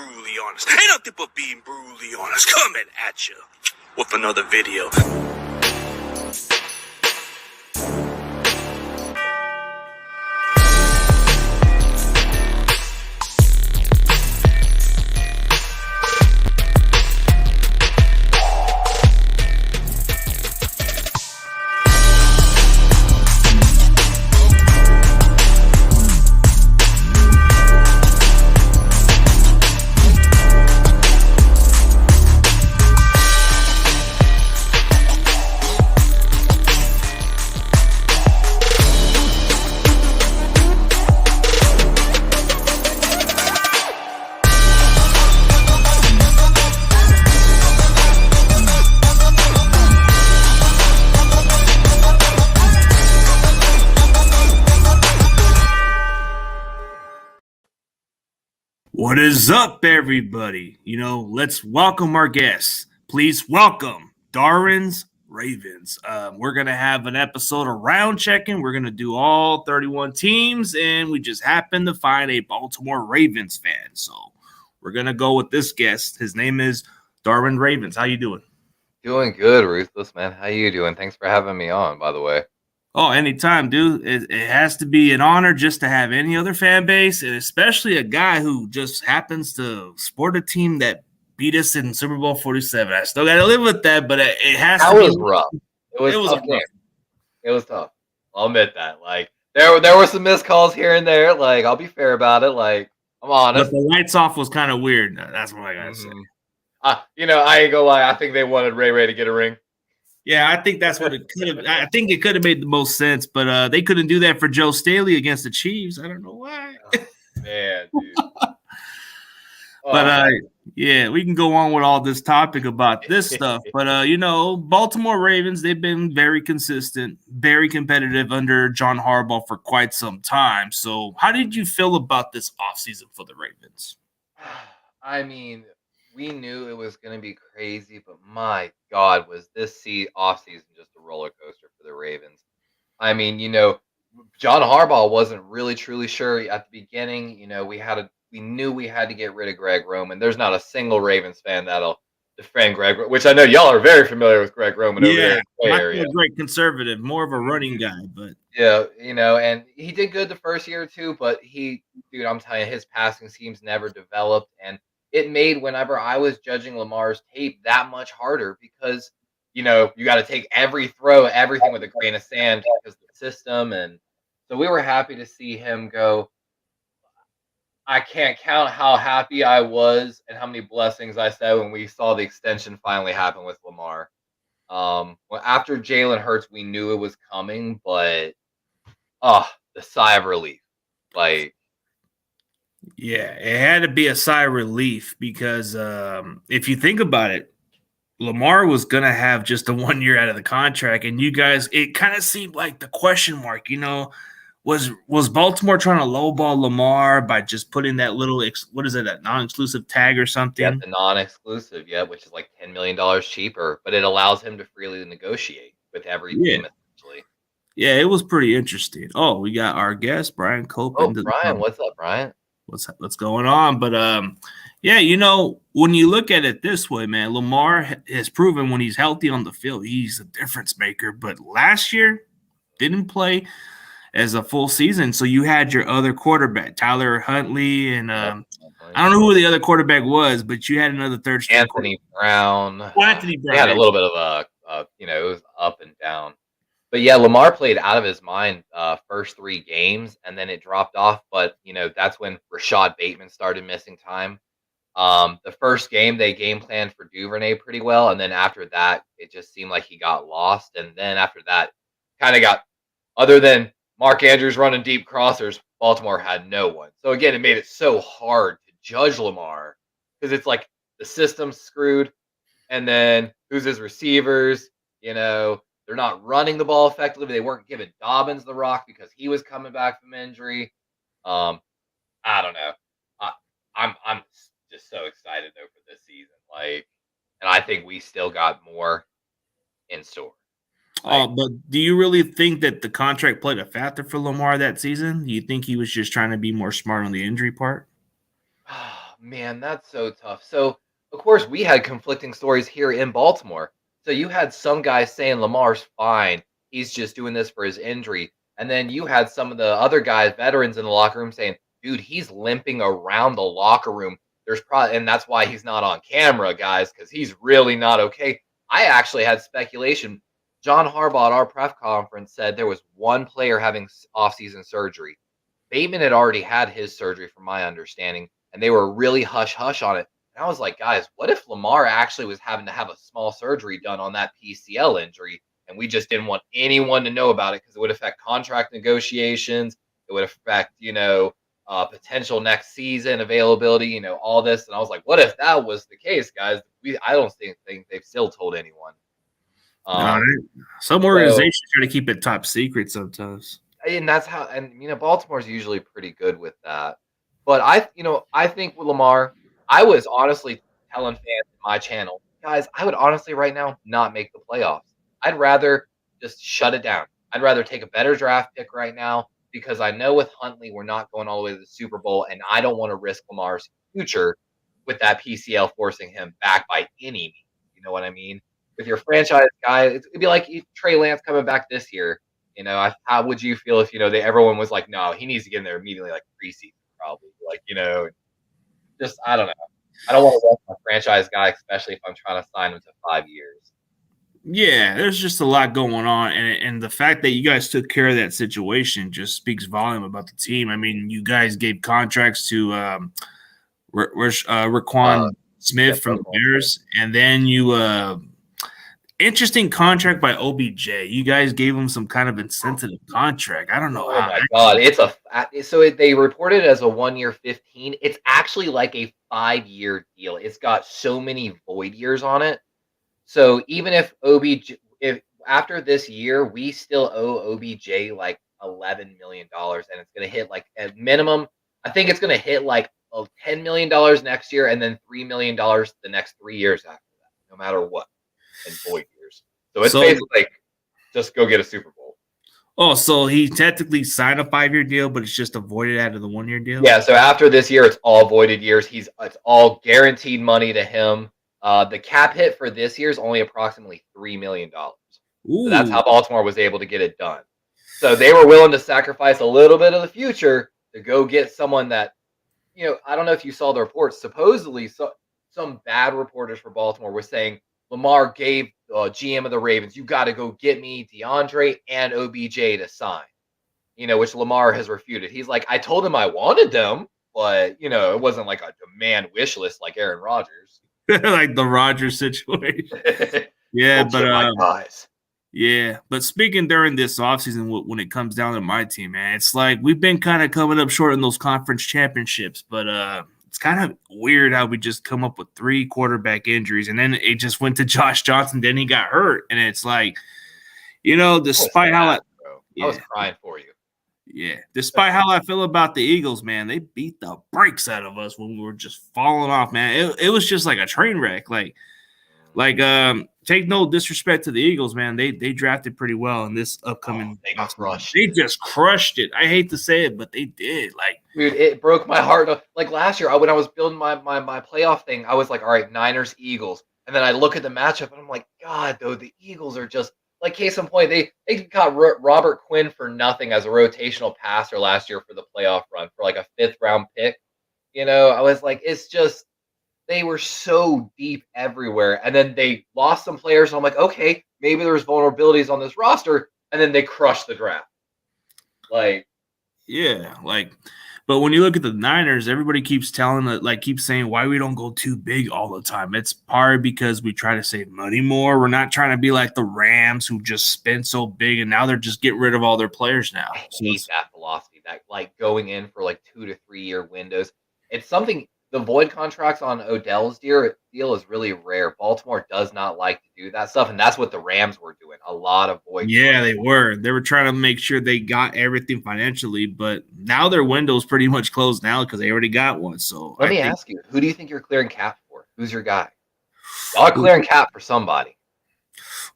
brutally honest. Ain't nothing but being brutally honest. Coming at you with another video. What is up, everybody? Let's welcome our guests. Please welcome DarwinsRaven. We're going to have an episode of Round Checkin. We're going to do all 31 teams, and we just happened to find a Baltimore Ravens fan. So we're going to go with this guest. His name is DarwinsRaven. How you doing? Doing good, Ruthless, man. How you doing? Thanks for having me on, by the way. Oh, anytime, dude. It has to be an honor just to have any other fan base, and especially a guy who just happens to sport a team that beat us in Super Bowl 47. I still got to live with that, but it has to be. That was rough. It was tough. It was tough. I'll admit that. Like, there were some missed calls here and there. Like, I'll be fair about it. Like, I'm honest. But the lights off was kind of weird. That's what I got to say. I ain't gonna lie. I think they wanted Ray to get a ring. Yeah, I think that's what it could have. I think it could have made the most sense, but they couldn't do that for Joe Staley against the Chiefs. I don't know why. Oh, man, dude. But yeah, we can go on with all this topic about this stuff. But Baltimore Ravens, they've been very consistent, very competitive under John Harbaugh for quite some time. So, how did you feel about this offseason for the Ravens? I mean, we knew it was going to be crazy, but my God, was this offseason just a roller coaster for the Ravens. I mean, John Harbaugh wasn't really truly sure at the beginning. We knew we had to get rid of Greg Roman. There's not a single Ravens fan that'll defend Greg, which I know y'all are very familiar with Greg Roman over there in the Bay Area. A great conservative, more of a running guy, but yeah, and he did good the first year or two, but I'm telling you, his passing schemes never developed, and it made whenever I was judging Lamar's tape that much harder because, you got to take every throw, everything with a grain of sand because of the system. And so we were happy to see him go. I can't count how happy I was and how many blessings I said when we saw the extension finally happen with Lamar. After Jalen Hurts, we knew it was coming, but the sigh of relief. Like, yeah, it had to be a sigh of relief because if you think about it, Lamar was going to have just a 1 year out of the contract. And you guys, it kind of seemed like the question mark, was Baltimore trying to lowball Lamar by just putting that little, a non-exclusive tag or something? Yeah, the non-exclusive, which is like $10 million cheaper, but it allows him to freely negotiate with every team, essentially. Yeah, it was pretty interesting. Oh, we got our guest, Brian Cope. Oh, Brian, what's up, Brian? What's going on? But when you look at it this way, man, Lamar has proven when he's healthy on the field, he's a difference maker. But last year, didn't play as a full season. So you had your other quarterback, Tyler Huntley, and I don't know who the other quarterback was, but you had another third string Anthony Brown. Anthony Brown. He had a little bit of it was up and down. But yeah, Lamar played out of his mind first 3 games, and then it dropped off. But, that's when Rashad Bateman started missing time. The first game, they game planned for Duvernay pretty well. And then after that, it just seemed like he got lost. And then after that, kind of other than Mark Andrews running deep crossers, Baltimore had no one. So again, it made it so hard to judge Lamar because it's like the system's screwed. And then who's his receivers? They're not running the ball effectively. They weren't giving Dobbins the rock because he was coming back from injury. I don't know. I'm just so excited though for this season. And I think we still got more in store. But do you really think that the contract played a factor for Lamar that season? Do you think he was just trying to be more smart on the injury part? man, that's so tough. So, of course, we had conflicting stories here in Baltimore. So you had some guys saying Lamar's fine. He's just doing this for his injury. And then you had some of the other guys, veterans in the locker room saying, dude, he's limping around the locker room. There's probably, and that's why he's not on camera, guys, because he's really not okay. I actually had speculation. John Harbaugh at our press conference said there was one player having offseason surgery. Bateman had already had his surgery, from my understanding, and they were really hush hush on it. And I was like, guys, what if Lamar actually was having to have a small surgery done on that PCL injury, and we just didn't want anyone to know about it because it would affect contract negotiations, it would affect, potential next season availability, all this. And I was like, what if that was the case, guys? I don't think they've still told anyone. Some organizations try to keep it top secret sometimes. And that's how, Baltimore's usually pretty good with that. But I think with Lamar, I was honestly telling fans in my channel, guys, I would honestly right now not make the playoffs. I'd rather just shut it down. I'd rather take a better draft pick right now because I know with Huntley we're not going all the way to the Super Bowl, and I don't want to risk Lamar's future with that PCL forcing him back by any means. You know what I mean? With your franchise guy, it'd be like Trey Lance coming back this year. How would you feel if everyone was like, no, he needs to get in there immediately, like preseason, probably, just I don't know. I don't want to rush my franchise guy, especially if I'm trying to sign him to 5 years. Yeah, there's just a lot going on, and the fact that you guys took care of that situation just speaks volume about the team. I mean, you guys gave contracts to Raquan Smith from the Bears, and then you interesting contract by OBJ. You guys gave him some kind of incentive contract. I don't know. Oh my God, they reported it as a 1 year 15. It's actually like a 5-year deal. It's got so many void years on it. So even if after this year, we still owe OBJ like $11 million, and it's going to hit like at minimum, I think it's going to hit like $10 million next year, and then $3 million the next 3 years after that, no matter what, in void years. So it's basically like, just go get a Super Bowl. Oh, so he technically signed a 5-year deal, but it's just avoided out of the 1 year deal? Yeah, so after this year, it's all voided years. It's all guaranteed money to him. The cap hit for this year is only approximately $3 million. So that's how Baltimore was able to get it done. So they were willing to sacrifice a little bit of the future to go get someone that, I don't know if you saw the reports. Supposedly, some bad reporters for Baltimore were saying Lamar gave GM of the Ravens, you got to go get me DeAndre and OBJ to sign, which Lamar has refuted. He's like, I told him I wanted them, but, it wasn't like a demand wish list like Aaron Rodgers. Like the Rodgers situation. Yeah, but speaking during this offseason, when it comes down to my team, man, it's like we've been kind of coming up short in those conference championships, but it's kind of weird how we just come up with 3 quarterback injuries, and then it just went to Josh Johnson, then he got hurt, and it's like, despite how I was crying for you. Yeah, despite how I feel about the Eagles, man, they beat the brakes out of us when we were just falling off, man. It was just like a train wreck. Take no disrespect to the Eagles, man. They drafted pretty well in this upcoming. They just crushed it. I hate to say it, but they did. Dude, it broke my heart. Like last year, when I was building my playoff thing, I was like, all right, Niners, Eagles, and then I look at the matchup and I'm like, God, though the Eagles are just. Like, case in point, they got Robert Quinn for nothing as a rotational passer last year for the playoff run for like a 5th round pick. I was like, it's just, they were so deep everywhere. And then they lost some players. And I'm like, okay, maybe there's vulnerabilities on this roster. And then they crushed the draft. But when you look at the Niners, everybody keeps saying why we don't go too big all the time. It's part because we try to save money more. We're not trying to be like the Rams who just spend so big and now they're just getting rid of all their players now. I hate that philosophy, that going in for 2 to 3 year windows. It's something. The void contracts on Odell's deal is really rare. Baltimore does not like to do that stuff, and that's what the Rams were doing. A lot of void. Yeah, they were. They were trying to make sure they got everything financially, but now their window's pretty much closed now because they already got one. So let me ask you, who do you think you're clearing cap for? Who's your guy? Y'all are clearing cap for somebody.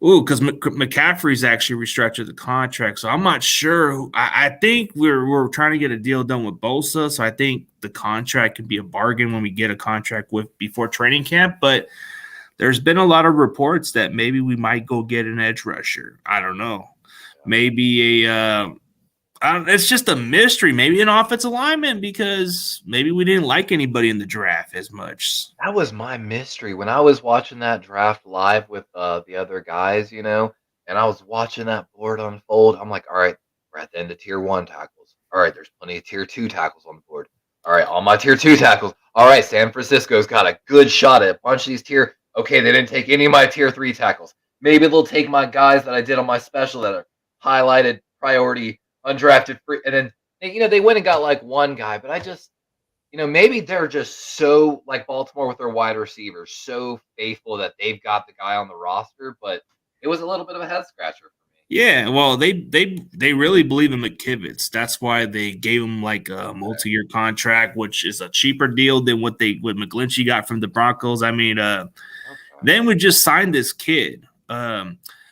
Ooh, because McCaffrey's actually restructured the contract, so I'm not sure. I think we're trying to get a deal done with Bosa, so I think the contract can be a bargain when we get a contract with before training camp. But there's been a lot of reports that maybe we might go get an edge rusher. I don't know. Maybe it's just a mystery. Maybe an offensive lineman because maybe we didn't like anybody in the draft as much. That was my mystery when I was watching that draft live with the other guys, and I was watching that board unfold. I'm like, all right, we're at the end of tier 1 tackles. All right, there's plenty of tier 2 tackles on the board. All right, all my tier 2 tackles. All right, San Francisco's got a good shot at a bunch of these tier. Okay, they didn't take any of my tier 3 tackles. Maybe they'll take my guys that I did on my special that are highlighted, priority, undrafted free. And then, they went and got like one guy, but I just, maybe they're just so like Baltimore with their wide receivers, so faithful that they've got the guy on the roster. But it was a little bit of a head scratcher for me. Yeah, well, they really believe in McKivitz. That's why they gave him like a multi-year contract, which is a cheaper deal than what McGlinchey got from the Broncos. I mean, then we just signed this kid,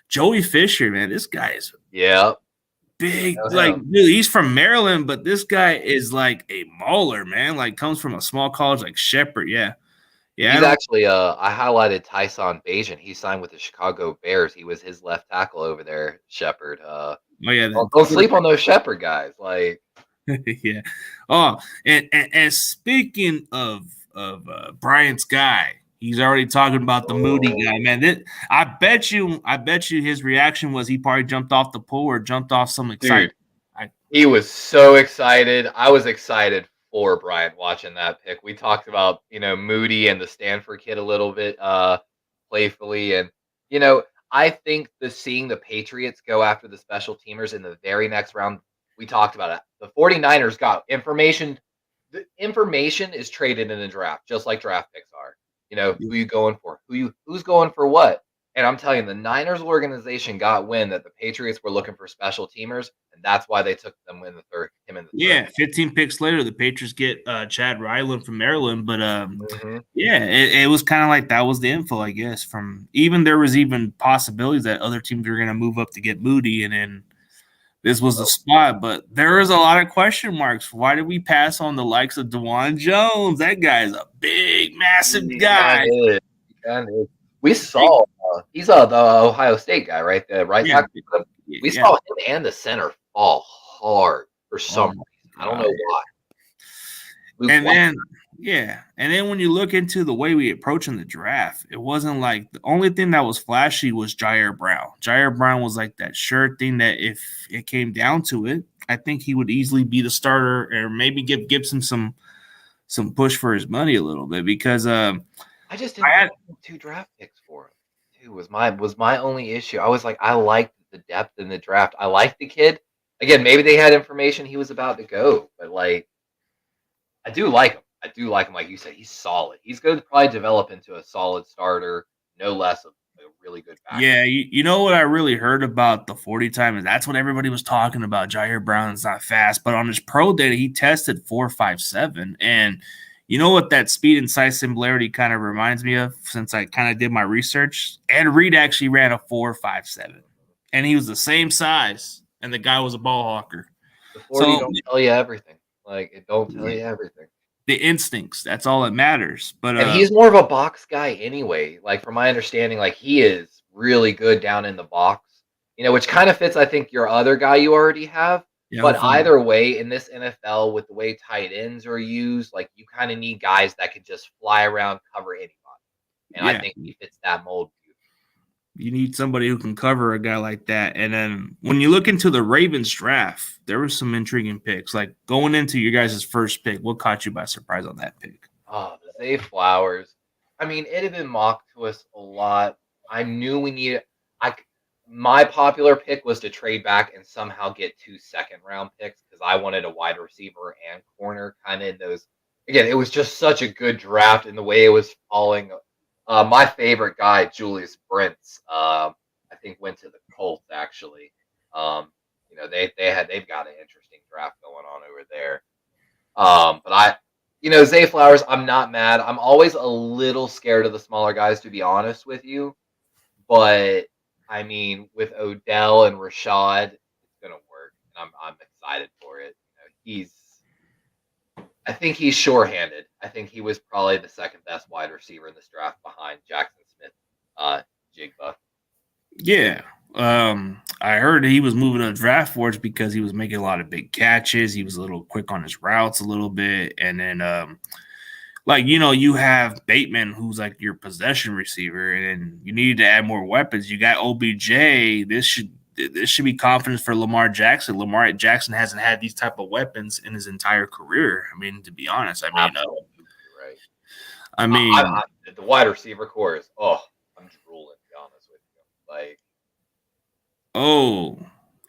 Joey Fisher. Man, this guy is big. Like, dude, he's from Maryland, but this guy is like a mauler, man. Like, comes from a small college like Shepherd. Yeah. He's actually I highlighted Tyson Bagent. He signed with the Chicago Bears. He was his left tackle over there, Shepherd. Don't sleep on those Shepherd guys. Like, yeah. Oh, and speaking of Bryant's guy, he's already talking about the Moody guy, man. I bet you his reaction was he probably jumped off the pool or jumped off some excitement. He was so excited. I was excited for Bryant watching that pick. We talked about, Moody and the Stanford kid a little bit playfully. And, I think seeing the Patriots go after the special teamers in the very next round, we talked about it. The 49ers got information. The information is traded in the draft, just like draft picks are. Who you going for? Who's going for what? And I'm telling you, the Niners organization got wind that the Patriots were looking for special teamers, and that's why they took them in the third. 15 picks later, the Patriots get Chad Ryland from Maryland. But it was kind of like that was the info, I guess. There was even possibilities that other teams were going to move up to get Moody, and then this was the spot. But there is a lot of question marks. Why did we pass on the likes of DeJuan Jones? That guy's a big, massive guy. We saw he's the Ohio State guy, right? The right tackle. We saw him and the center fall hard for some reason. I don't know why. And then when you look into the way we approach in the draft, it wasn't like the only thing that was flashy was Jair Brown. Jair Brown was like that sure thing that if it came down to it, I think he would easily be the starter or maybe give Gibson some push for his money a little bit because I just didn't have 2 draft picks for him. Too was my only issue. I was like, I liked the depth in the draft. I liked the kid. Again, maybe they had information he was about to go, but like, I do like him. Like you said, he's solid. He's going to probably develop into a solid starter, no less of a really good back. Yeah, you know what I really heard about the 40 time is that's what everybody was talking about. Jair Brown is not fast, but on his pro data, he tested 4.57. And you know what that speed and size similarity kind of reminds me of since I kind of did my research? Ed Reed actually ran a 4.57, and he was the same size, and the guy was a ball hawker. The 40 don't tell you everything. Like, it don't tell you everything. The instincts, that's all that matters. But and he's more of a box guy anyway. Like, from my understanding, like, he is really good down in the box, which kind of fits, I think, your other guy you already have. Yeah, but either way, in this NFL, with the way tight ends are used, like, you kind of need guys that can just fly around, cover anybody. And I think he fits that mold. You need somebody who can cover a guy like that. And then when you look into the Ravens draft, there were some intriguing picks. Like going into your guys' first pick, what caught you by surprise on that pick? Oh, the Zay Flowers. I mean, it had been mocked to us a lot. I knew we needed my popular pick was to trade back and somehow get 2 second-round picks because I wanted a wide receiver and corner kind of in those. Again, it was just such a good draft in the way it was falling. My favorite guy, Julius Brents, I think went to the Colts actually. They've got an interesting draft going on over there. But Zay Flowers, I'm not mad. I'm always a little scared of the smaller guys, to be honest with you. But I mean, with Odell and Rashad, it's gonna work, and I'm excited for it. I think he's sure-handed. I think he was probably the second best wide receiver in this draft behind Jackson Smith, Jigba. Yeah. I heard he was moving to draft boards because he was making a lot of big catches. He was a little quick on his routes a little bit. And then you have Bateman, who's like your possession receiver, and then you need to add more weapons. You got OBJ. This should be confidence for Lamar Jackson. Lamar Jackson hasn't had these type of weapons in his entire career. I mean, to be honest, Right. The wide receiver core is I'm drooling, to be honest with you. Like, oh,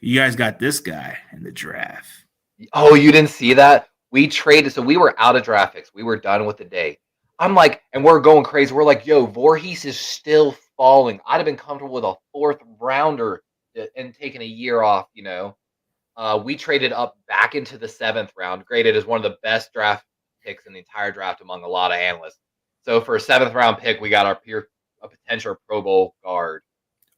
you guys got this guy in the draft. Oh, you didn't see that? We traded, so we were out of draft picks. We were done with the day. I'm like, and we're going crazy. We're like, yo, Voorhees is still falling. I'd have been comfortable with a 4th rounder and taking a year off, We traded up back into the 7th round, graded as one of the best draft picks in the entire draft among a lot of analysts. So for a 7th round pick, we got a potential Pro Bowl guard.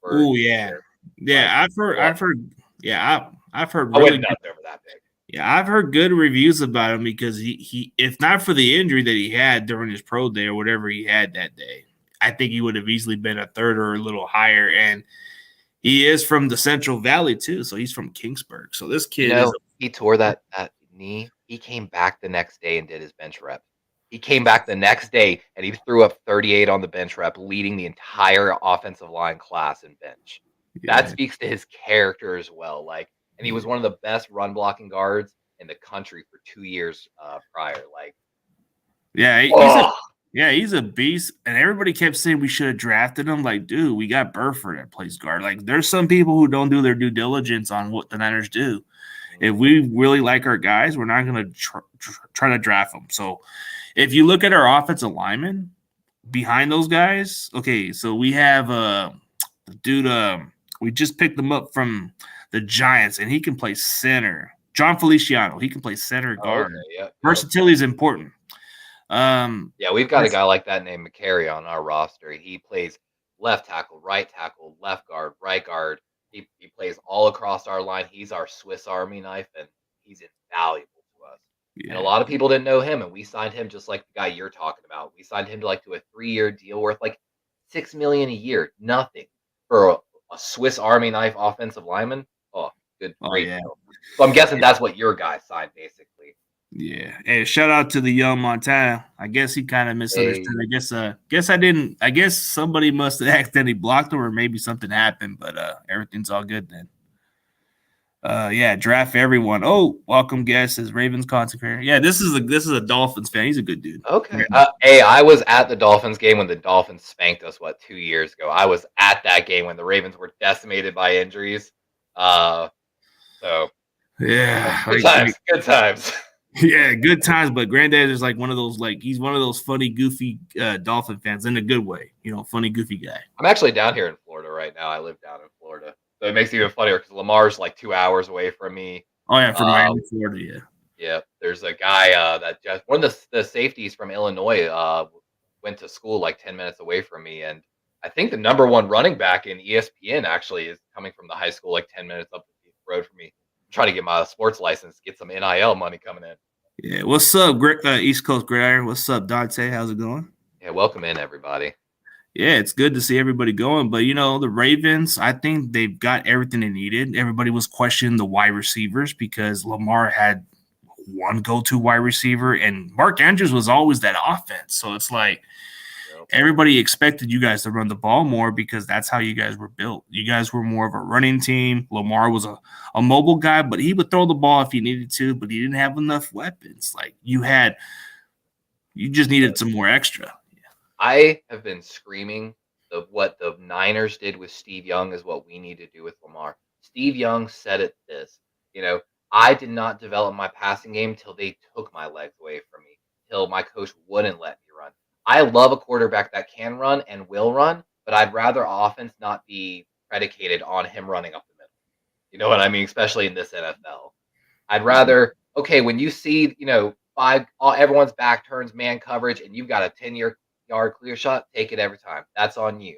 Oh yeah, yeah. I've heard. I've heard really. I went nuts over that pick. Yeah, I've heard good reviews about him because he if not for the injury that he had during his pro day or whatever he had that day, I think he would have easily been a 3rd or a little higher. And he is from the Central Valley too, so he's from Kingsburg. So this kid he tore that knee. He came back the next day and did his bench rep. He came back the next day and he threw up 38 on the bench rep, leading the entire offensive line class in bench. Yeah. That speaks to his character as well. And he was one of the best run blocking guards in the country for 2 years prior. He's a beast. And everybody kept saying we should have drafted him. Like, dude, we got Burford that plays guard. Like, there's some people who don't do their due diligence on what the Niners do. If we really like our guys, we're not going to try to draft them. So if you look at our offensive linemen behind those guys, okay, so we have the dude, we just picked them up from the Giants, and he can play center. John Feliciano, he can play center guard. Versatility is important. We've got a guy like that named McCary on our roster. He plays left tackle, right tackle, left guard, right guard. He plays all across our line. He's our Swiss Army knife, and he's invaluable to us. Yeah. And a lot of people didn't know him, and we signed him just like the guy you're talking about. We signed him to a 3-year deal worth $6 million a year. Nothing for a Swiss Army knife offensive lineman. Great deal. So I'm guessing that's what your guy signed, basically. Yeah. Hey, shout out to the young Montana. I guess he kind of misunderstood. I guess somebody must have accidentally blocked him, or maybe something happened. But everything's all good then. Draft everyone. Oh, welcome guest is Ravens Content Creator. Yeah, this is a Dolphins fan. He's a good dude. Okay. Hey, I was at the Dolphins game when the Dolphins spanked us 2 years ago. I was at that game when the Ravens were decimated by injuries. Good times. Yeah, good times. But Granddad is one of those, he's one of those funny, goofy Dolphin fans in a good way. Funny, goofy guy. I'm actually down here in Florida right now. I live down in Florida. So it makes it even funnier because Lamar's 2 hours away from me. Oh, yeah, from Miami, Florida, yeah. Yeah, there's a guy that just one of the safeties from Illinois went to school 10 minutes away from me. And I think the number 1 running back in ESPN actually is coming from the high school 10 minutes up the road from me. I'm trying to get my sports license, get some NIL money coming in. Yeah, what's up, East Coast Gridiron? What's up, Dante? How's it going? Yeah, welcome in, everybody. Yeah, it's good to see everybody going. But, the Ravens, I think they've got everything they needed. Everybody was questioning the wide receivers because Lamar had one go-to wide receiver, and Mark Andrews was always that offense. So it's everybody expected you guys to run the ball more because that's how you guys were built. You guys were more of a running team. Lamar was a mobile guy, but he would throw the ball if he needed to, but he didn't have enough weapons. You just needed some more extra. I have been screaming what the Niners did with Steve Young is what we need to do with Lamar. Steve Young said it this, I did not develop my passing game till they took my legs away from me, till my coach wouldn't let me run. I love a quarterback that can run and will run, but I'd rather offense not be predicated on him running up the middle. You know what I mean? Especially in this NFL. I'd rather, when you see, everyone's back turns man coverage and you've got a 10-yard clear shot, take it every time. That's on you.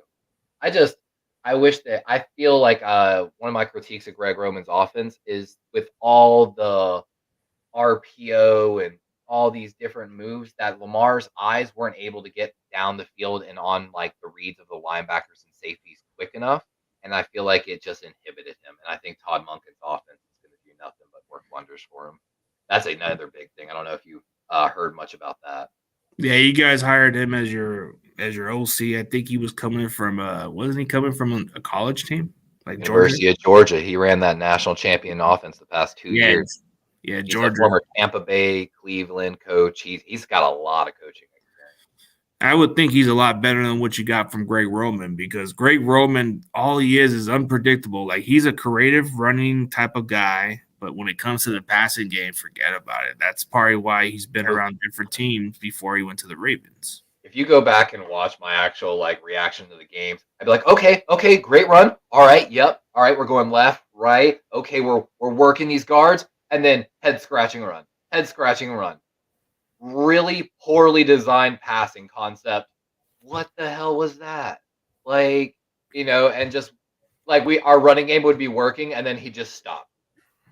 I wish that I feel like one of my critiques of Greg Roman's offense is with all the RPO and all these different moves that Lamar's eyes weren't able to get down the field and on like the reads of the linebackers and safeties quick enough. And I feel like it just inhibited him. And I think Todd Monken's offense is going to do nothing but work wonders for him. That's another big thing. I don't know if you heard much about that. Yeah, you guys hired him as your OC. I think he was coming from wasn't he coming from a college team like Georgia? University of Georgia. He ran that national champion offense the past 2 Yeah, years. yeah, He's a Georgia. former Tampa Bay, Cleveland coach. He's got a lot of coaching experience. I would think he's a lot better than what you got from Greg Roman because Greg Roman, all he is unpredictable. Like he's a creative running type of guy, but when it comes to the passing game, forget about it. That's probably why he's been around different teams before he went to the Ravens. If you go back and watch my actual like reaction to the games, I'd be like, okay, great run. All right, yep. All right, we're going left, right. Okay, we're working these guards, and then head scratching run. Really poorly designed passing concept. What the hell was that? Like, and just like our running game would be working, and then he just stopped.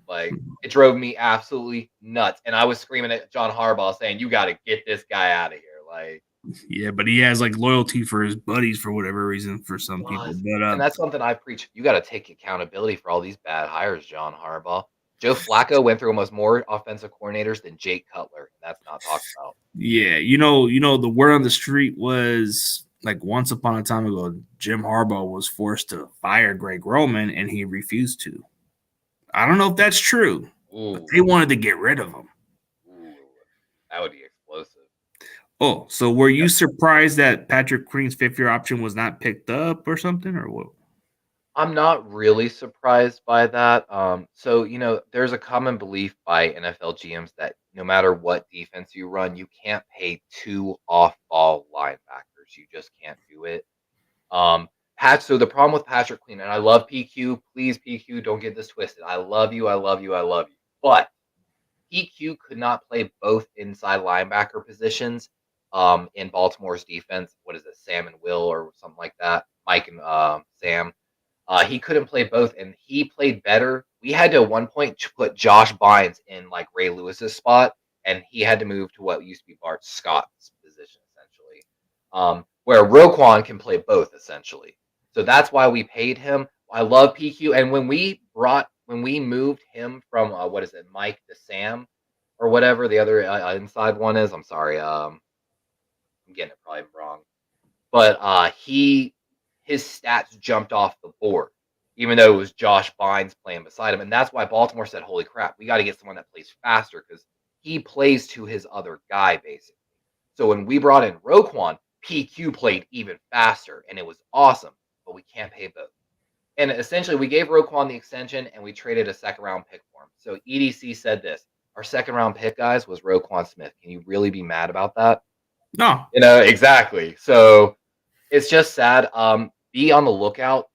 Like it drove me absolutely nuts, and I was screaming at John Harbaugh saying, "You got to get this guy out of here!" Like, yeah, but he has like loyalty for his buddies for whatever reason for some people. But and that's something I preach. You got to take accountability for all these bad hires, John Harbaugh. Joe Flacco went through almost more offensive coordinators than Jake Cutler, and that's not talked about. Yeah, the word on the street was like once upon a time ago, Jim Harbaugh was forced to fire Greg Roman, and he refused to. I don't know if that's true, but they wanted to get rid of him. Ooh, that would be explosive. Oh, so were you surprised that Patrick Queen's fifth-year option was not picked up or something, or what? I'm not really surprised by that. So, there's a common belief by NFL GMs that no matter what defense you run, you can't pay 2 off-ball linebackers. You just can't do it. So the problem with Patrick Queen, and I love PQ, please PQ, don't get this twisted. I love you. But PQ could not play both inside linebacker positions in Baltimore's defense. What is it, Sam and Will or something like that? Mike and Sam. He couldn't play both, and he played better. We had to at one point put Josh Bynes in like Ray Lewis's spot, and he had to move to what used to be Bart Scott's position, essentially. Where Roquan can play both, essentially. So that's why we paid him. I love PQ, and when we moved him from Mike to Sam, or whatever the other inside one is. I'm sorry, I'm getting it probably wrong, but his stats jumped off the board, even though it was Josh Bynes playing beside him. And that's why Baltimore said, holy crap, we got to get someone that plays faster because he plays to his other guy, basically. So when we brought in Roquan, PQ played even faster, and it was awesome, but we can't pay both. And essentially, we gave Roquan the extension, and we traded a second-round pick for him. So EDC said this, our second-round pick, guys, was Roquan Smith. Can you really be mad about that? No. Exactly. So it's just sad. Be on the lookout.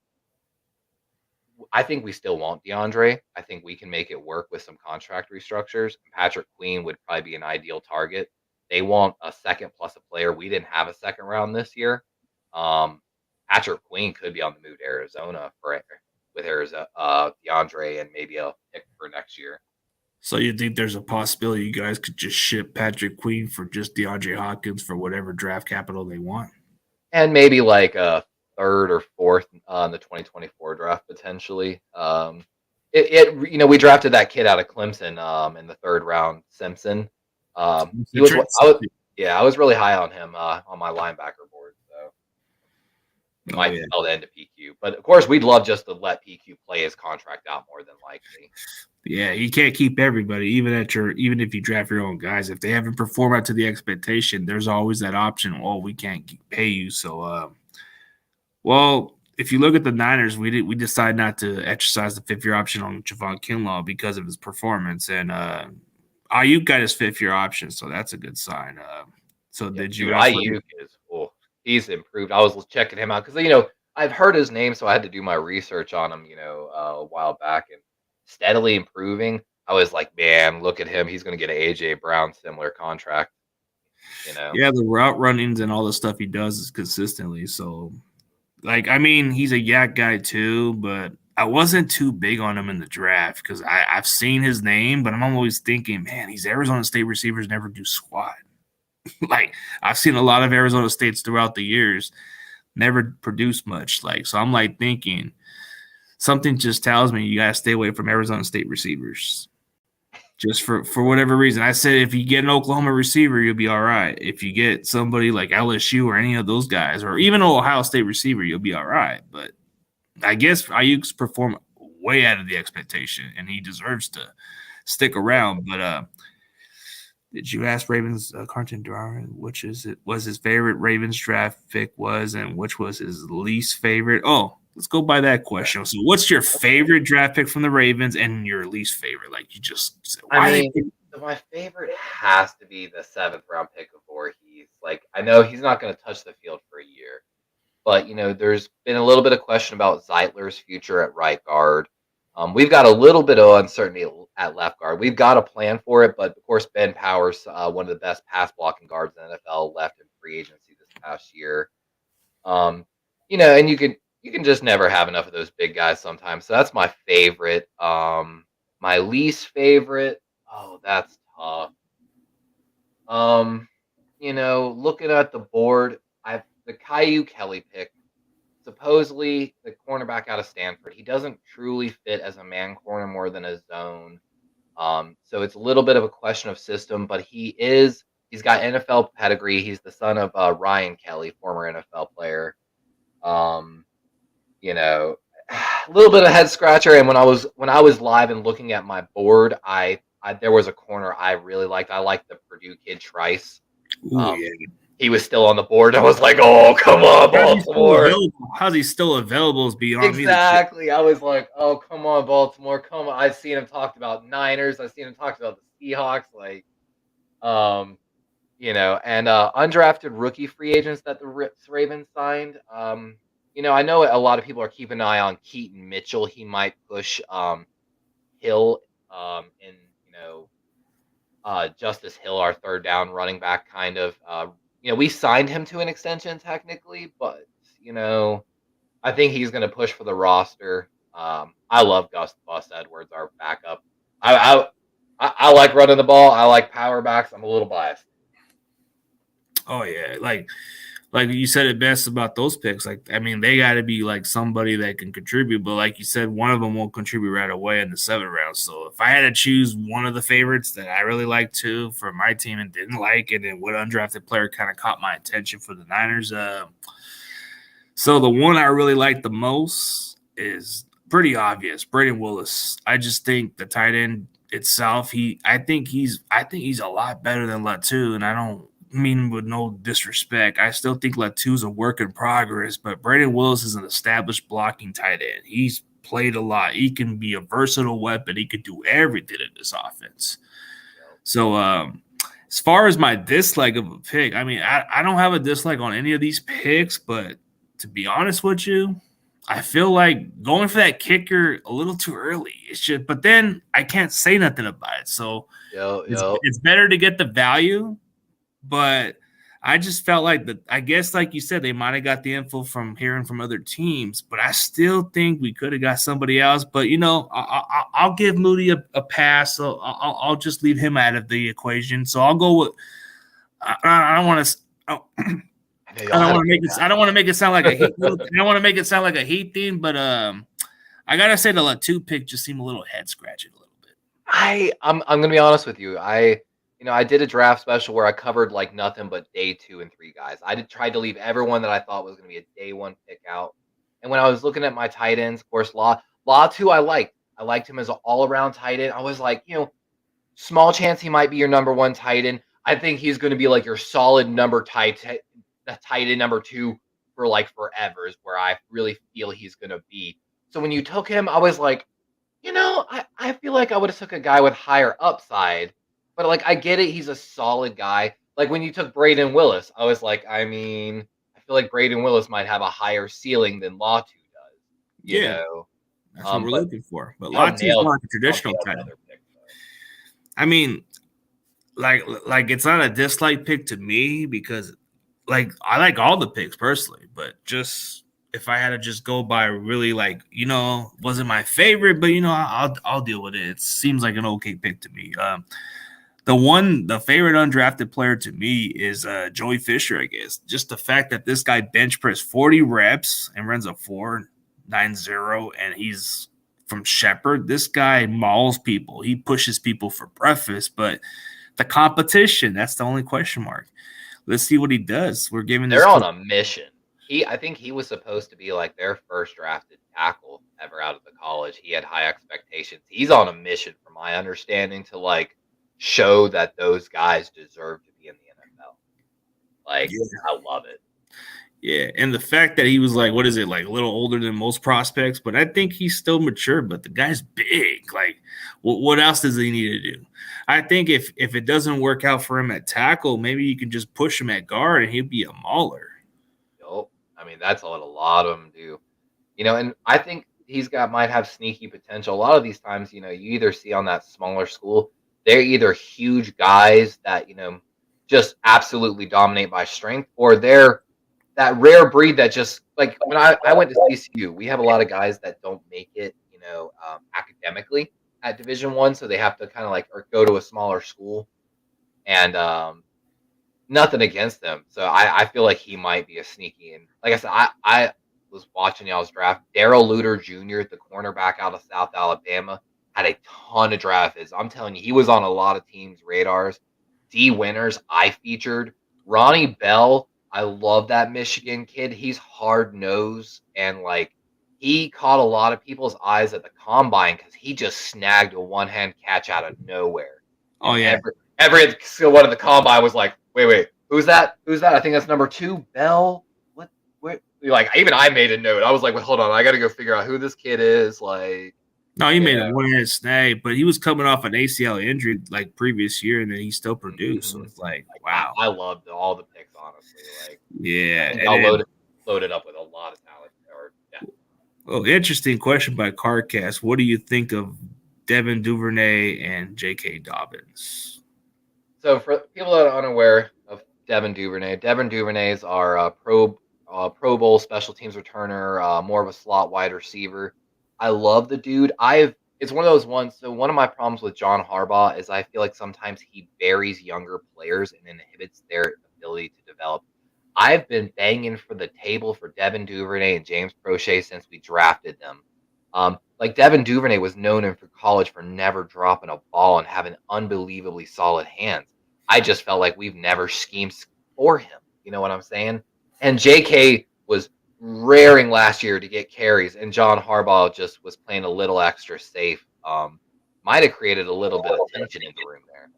I think we still want DeAndre. I think we can make it work with some contract restructures. Patrick Queen would probably be an ideal target. They want a second plus a player. We didn't have a second round this year. Patrick Queen could be on the move to Arizona with Arizona, DeAndre, and maybe a pick for next year. So you think there's a possibility you guys could just ship Patrick Queen for just DeAndre Hopkins for whatever draft capital they want? And maybe like a third or fourth on the 2024 draft potentially. We drafted that kid out of Clemson in the third round, Simpson. I was really high on him on my linebacker board. So it might spell the end of PQ. But of course, we'd love just to let PQ play his contract out more than likely. Yeah, you can't keep everybody, even if you draft your own guys. If they haven't performed up to the expectation, there's always that option. Oh, we can't pay you. So, if you look at the Niners, we decided not to exercise the fifth-year option on Javon Kinlaw because of his performance, and Ayuk got his fifth-year option, so that's a good sign. Did you? Ayuk he's improved. I was checking him out because I've heard his name, so I had to do my research on him. A while back, and steadily improving. I was like, man, look at him. He's going to get an AJ Brown similar contract. Yeah, the route runnings and all the stuff he does is consistently. So Like, I mean, he's a yak guy too, but I wasn't too big on him in the draft because I've seen his name, but I'm always thinking, man, these Arizona State receivers never do squat. Like, I've seen a lot of Arizona States throughout the years, never produce much. Like, so I'm like thinking something just tells me you gotta stay away from Arizona State receivers. Just for whatever reason. I said if you get an Oklahoma receiver, you'll be all right. If you get somebody like LSU or any of those guys, or even an Ohio State receiver, you'll be all right. But I guess Ayuk's performed way out of the expectation, and he deserves to stick around. But did you ask Ravens Content Creator which is it was his favorite Ravens draft pick was, and which was his least favorite? Oh, let's go by that question. So, what's your favorite draft pick from the Ravens and your least favorite? Like you just said, I mean, my favorite has to be the 7th round pick of Voorhees. Like, I know he's not going to touch the field for a year, but there's been a little bit of question about Zeitler's future at right guard. We've got a little bit of uncertainty at left guard. We've got a plan for it, but of course, Ben Powers, one of the best pass blocking guards in the NFL, left in free agency this past year. And you can just never have enough of those big guys sometimes. So that's my favorite. My least favorite. Oh, that's tough. Looking at the board, the Caillou Kelly pick. Supposedly, the cornerback out of Stanford, he doesn't truly fit as a man corner more than a zone. So it's a little bit of a question of system, but he's got NFL pedigree. He's the son of Ryan Kelly, former NFL player. A little bit of head scratcher. And when I was live and looking at my board, I there was a corner I really liked. I liked the Purdue kid Trice. Ooh, yeah. He was still on the board. I was like, oh, come on, Baltimore. How's he still available is beyond me. Exactly. I was like, oh, come on, Baltimore. Come on. I've seen him talked about Niners. I've seen him talked about the Seahawks. Like, and undrafted rookie free agents that the Ravens signed. I know a lot of people are keeping an eye on Keaton Mitchell. He might push Hill in, Justice Hill, our third down running back, kind of. We signed him to an extension technically, but I think he's going to push for the roster. I love Gus Bus Edwards, our backup. I like running the ball. I like power backs. I'm a little biased. Oh yeah, like you said it best about those picks. Like, I mean, they got to be like somebody that can contribute. But like you said, one of them won't contribute right away in the 7th round. So if I had to choose one of the favorites that I really liked too for my team and didn't like, and then what undrafted player kind of caught my attention for the Niners. So the one I really like the most is pretty obvious, Braden Willis. I just think the tight end itself, I think he's a lot better than Latu, and I don't mean with no disrespect. I still think Latu's a work in progress, but Braden Willis is an established blocking tight end. He's played a lot. He can be a versatile weapon. He could do everything in this offense. So as far as my dislike of a pick, I mean, I don't have a dislike on any of these picks, but to be honest with you, I feel like going for that kicker a little too early. It's just, but then I can't say nothing about it. So it's better to get the value. But I just felt like I guess, like you said, they might have got the info from hearing from other teams, but I still think we could have got somebody else. But, I'll give Moody a pass. So I'll just leave him out of the equation. So I'll go with I don't want to. I don't want to make it sound like a heat. I don't want to make it sound like a heat theme, but I gotta say the Latu pick just seemed a little head scratching a little bit. I'm gonna be honest with you. I did a draft special where I covered like nothing but day 2 and 3 guys. I tried to leave everyone that I thought was going to be a day 1 pick out. And when I was looking at my tight ends, of course, Latu I liked. I liked him as an all-around tight end. I was like, small chance he might be your number 1 tight end. I think he's going to be like your solid tight end number 2 for like forever is where I really feel he's going to be. So when you took him, I was like, I feel like I would have took a guy with higher upside. But, like, I get it. He's a solid guy. Like, when you took Braden Willis, I was like, I feel like Braden Willis might have a higher ceiling than Latu does. You know? That's what we're looking for. But Latu's not a traditional tight end. I mean, like it's not a dislike pick to me because, like, I like all the picks personally. But just if I had to just go by really like, wasn't my favorite, but I'll deal with it. It seems like an okay pick to me. The favorite undrafted player to me is Joey Fisher, I guess. Just the fact that this guy bench press 40 reps and runs a 4.90, and he's from Shepherd. This guy mauls people. He pushes people for breakfast, but the competition, that's the only question mark. Let's see what he does. We're giving They're on a mission. I think he was supposed to be like their first drafted tackle ever out of the college. He had high expectations. He's on a mission, from my understanding, to like show that those guys deserve to be in the NFL. Like, I love it. Yeah, and the fact that he was like, what is it, like a little older than most prospects, but I think he's still mature, but the guy's big. Like, what else does he need to do? I think if it doesn't work out for him at tackle, maybe you can just push him at guard and he'll be a mauler. Nope. I mean, that's what a lot of them do. And I think might have sneaky potential. A lot of these times, you either see on that smaller school, they're either huge guys that, just absolutely dominate by strength, or they're that rare breed that just, like, when I went to CCU, we have a lot of guys that don't make it, academically at Division I, so they have to kind of like, or go to a smaller school, and nothing against them. So I feel like he might be a sneaky, and like I said, I was watching y'all's draft. Darrell Luter Jr., the cornerback out of South Alabama, had a ton of draft hits. I'm telling you, he was on a lot of teams' radars. D. Winters, I featured. Ronnie Bell, I love that Michigan kid. He's hard-nosed, and like, he caught a lot of people's eyes at the combine because he just snagged a one-hand catch out of nowhere. Oh, yeah. Every one of the combine was like, wait, who's that? I think that's number 2, Bell. What? Like, even I made a note. I was like, well, hold on, I got to go figure out who this kid is. Like, no, he made a one-hand snag, but he was coming off an ACL injury like previous year, and then he still produced. So it's like, wow. I loved all the picks, honestly. Like, yeah, I loaded up with a lot of talent. Oh, interesting question by Cardcast. What do you think of Devin Duvernay and J.K. Dobbins? So for people that are unaware of Devin Duvernay is our Pro Bowl special teams returner, more of a slot wide receiver. I love the dude. It's one of those ones. So one of my problems with John Harbaugh is I feel like sometimes he buries younger players and inhibits their ability to develop. I've been banging for the table for Devin Duvernay and James Prochet since we drafted them. Like, Devin Duvernay was known in college for never dropping a ball and having unbelievably solid hands. I just felt like we've never schemed for him. You know what I'm saying? And JK was raring last year to get carries, and John Harbaugh just was playing a little extra safe. Might have created a little bit of tension in the room there.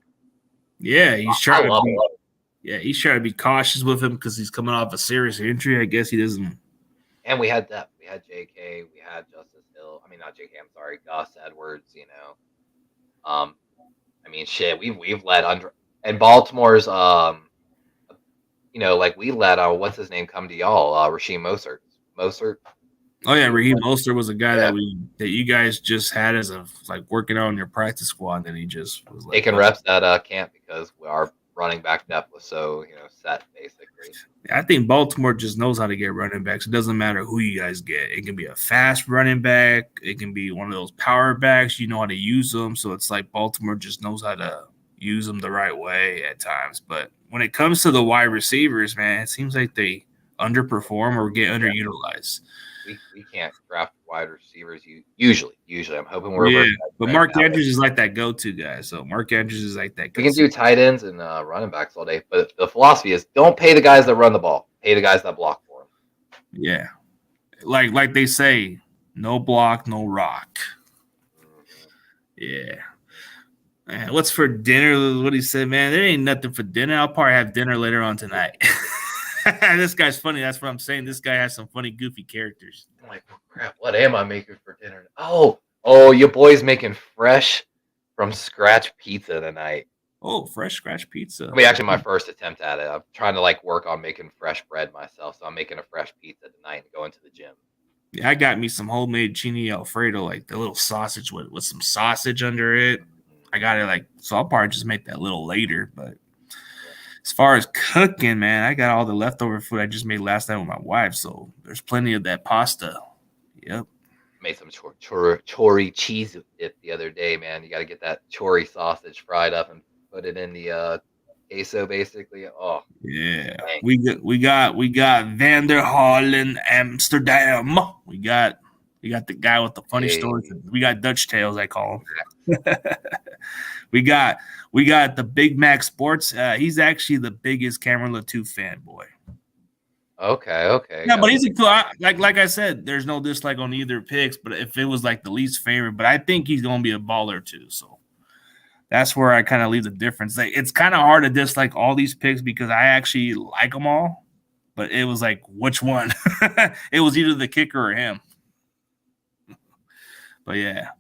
Yeah, he's trying to be cautious with him because he's coming off a serious injury. I guess he doesn't. And we had that. We had JK. We had Justice Hill. I mean, not JK. I'm sorry, Gus Edwards. I mean, shit. We've led under, and Baltimore's. Like, we let what's his name come to y'all? Rasheem Mostert. Oh yeah, Raheem Mostert was a guy that you guys just had as a working out on your practice squad, and he just was taking reps at camp because our running back depth was so set basically. I think Baltimore just knows how to get running backs. It doesn't matter who you guys get. It can be a fast running back. It can be one of those power backs. You know how to use them. So it's like Baltimore just knows how to use them the right way at times. But when it comes to the wide receivers, man, it seems like they underperform or get underutilized. We can't draft wide receivers usually. I'm hoping we're but Mark Andrews is like that go-to guy. So Mark Andrews is like that. We can do tight ends and running backs all day, but the philosophy is don't pay the guys that run the ball. Pay the guys that block for them. Yeah, like they say, no block, no rock. Yeah. Man, what's for dinner? What he said, man, there ain't nothing for dinner. I'll probably have dinner later on tonight. This guy's funny. That's what I'm saying. This guy has some funny, goofy characters. I'm like, oh, crap, what am I making for dinner? Oh, your boy's making fresh from scratch pizza tonight. Oh, fresh scratch pizza. I mean, actually, my first attempt at it. I'm trying to work on making fresh bread myself, so I'm making a fresh pizza tonight and going to the gym. Yeah, I got me some homemade chini Alfredo, like the little sausage with some sausage under it. I got it so I'll probably just make that a little later, but As far as cooking, man, I got all the leftover food I just made last night with my wife, so there's plenty of that pasta. Yep. Made some chori cheese dip the other day, man. You got to get that chori sausage fried up and put it in the queso, basically. Oh, Yeah. dang. We got Vander Hall in Amsterdam. We got the guy with the funny stories. We got Dutch Tales, I call him. we got the Big Mac Sports. He's actually the biggest Cameron Latou fanboy. Okay. Yeah, but he's a cool. Like I said, there's no dislike on either picks. But if it was like the least favorite, but I think he's gonna be a baller too. So that's where I kind of leave the difference. Like it's kind of hard to dislike all these picks because I actually like them all. But it was like which one? It was either the kicker or him. But yeah.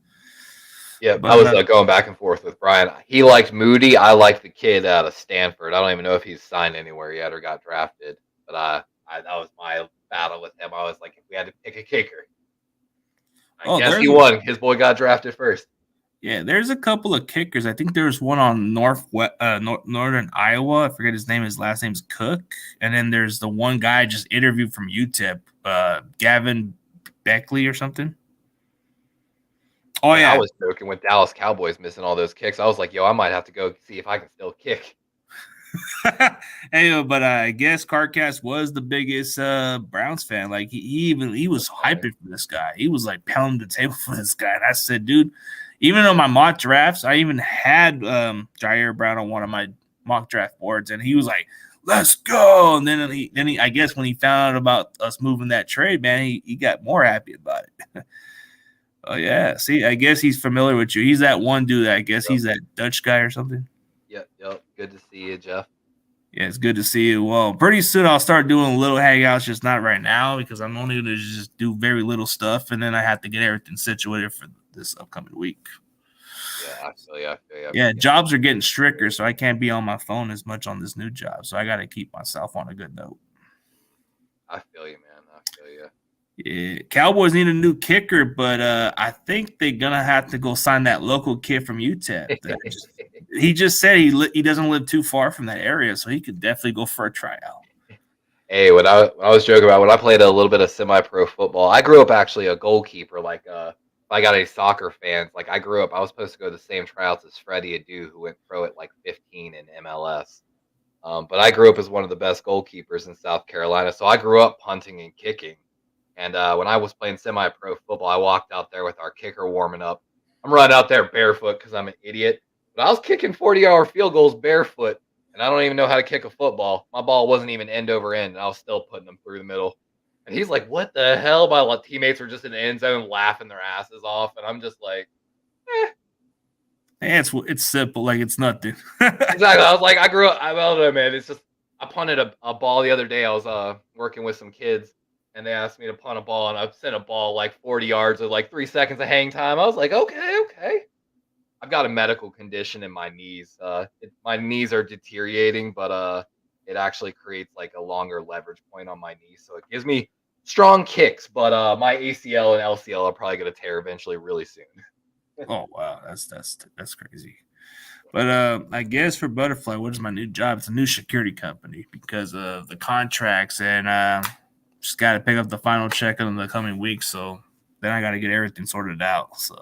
Yeah, I was going back and forth with Brian. He liked Moody. I liked the kid out of Stanford. I don't even know if he's signed anywhere yet or got drafted. But that was my battle with him. I was like, if we had to pick a kicker, I guess he won. His boy got drafted first. Yeah, there's a couple of kickers. I think there's one on northern Iowa. I forget his name. His last name's Cook. And then there's the one guy I just interviewed from UTEP, Gavin Beckley or something. Oh, yeah. I was joking with Dallas Cowboys missing all those kicks. I was like, yo, I might have to go see if I can still kick. Hey, but I guess Carcast was the biggest Browns fan. Like he was hyping for this guy. He was like pounding the table for this guy. And I said, dude, even on my mock drafts, I even had Jair Brown on one of my mock draft boards, and he was like, "Let's go!" And then he I guess when he found out about us moving that trade, man, he got more happy about it. Oh yeah, see, I guess he's familiar with you. He's that one dude. I guess he's that Dutch guy or something. Yep. Good to see you, Jeff. Yeah, it's good to see you. Well, pretty soon I'll start doing little hangouts, just not right now because I'm only going to just do very little stuff, and then I have to get everything situated for this upcoming week. Yeah, I feel you. Yeah, jobs are getting stricter, so I can't be on my phone as much on this new job. So I got to keep myself on a good note. I feel you, man. I feel you. Yeah, Cowboys need a new kicker, but I think they're gonna have to go sign that local kid from UTEP. He just said he doesn't live too far from that area, so he could definitely go for a tryout. Hey, when I was joking about when I played a little bit of semi-pro football, I grew up actually a goalkeeper. Like, if I got any soccer fans, like I grew up, I was supposed to go to the same tryouts as Freddie Adu, who went pro at like 15 in MLS. But I grew up as one of the best goalkeepers in South Carolina, so I grew up punting and kicking. And when I was playing semi-pro football, I walked out there with our kicker warming up. I'm running out there barefoot because I'm an idiot. But I was kicking 40-yard field goals barefoot, and I don't even know how to kick a football. My ball wasn't even end over end, and I was still putting them through the middle. And he's like, what the hell? My teammates are just in the end zone laughing their asses off, and I'm just like, Hey, it's simple. Like, it's nothing. Exactly. I was like, I don't know, man. It's just, I punted a ball the other day. I was working with some kids, and they asked me to punt a ball, and I sent a ball like 40 yards with like 3 seconds of hang time. I was like, okay. I've got a medical condition in my knees. My knees are deteriorating, but it actually creates like a longer leverage point on my knees, so it gives me strong kicks. But my ACL and LCL are probably going to tear eventually, really soon. Oh wow, that's crazy. But I guess for Butterfly, what is my new job? It's a new security company because of the contracts, and just got to pick up the final check in the coming weeks. So then I got to get everything sorted out. So